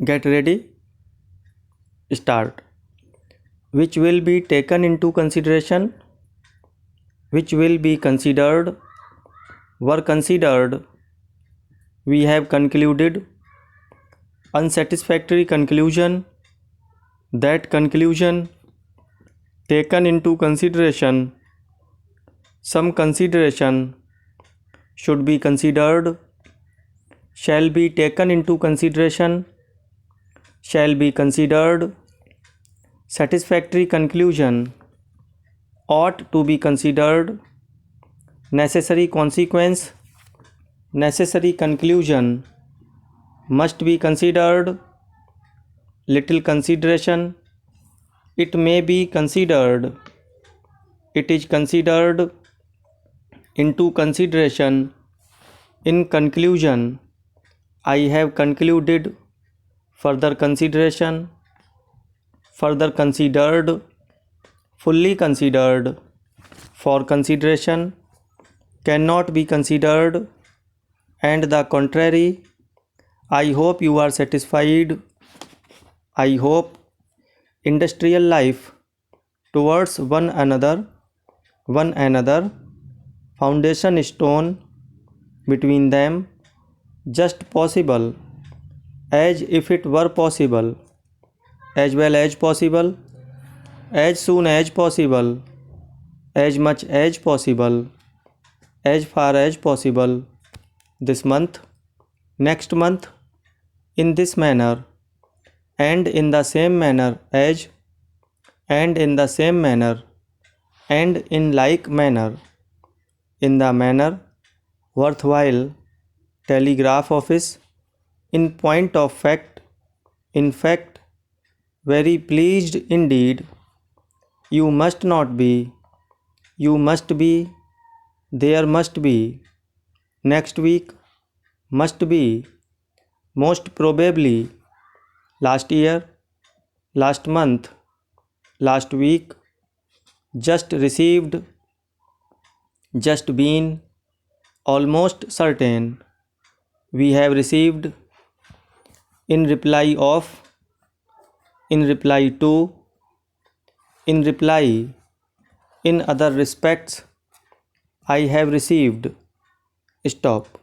Get ready. Start. Which will be taken into consideration? Which will be considered? Were considered. We have concluded. Unsatisfactory conclusion. That conclusion. Taken into consideration. Some consideration. Should be considered. Shall be taken into consideration. Shall be considered. Satisfactory conclusion. Ought to be considered. Necessary consequence. Necessary conclusion. Must be considered. Little consideration. It may be considered. It is considered. Into consideration. In conclusion. I have concluded. Further consideration. Further considered. Fully considered. For consideration. Cannot be considered. And the contrary. I hope you are satisfied. I hope. Industrial life. Towards one another. One another. Foundation stone. Between them. Just possible. As if it were possible. As well as possible. As soon as possible. As much as possible. As far as possible. This month. Next month. In this manner. And in the same manner as. And in the same manner. And in like manner. In the manner. Worthwhile. Telegraph office. In point of fact. In fact. Very pleased indeed. You must not be. You must be. There must be. Next week. Must be. Most probably. Last year. Last month. Last week. Just received. Just been. Almost certain. We have received. In reply of. In reply to. In reply. In other respects. I have received. Stop.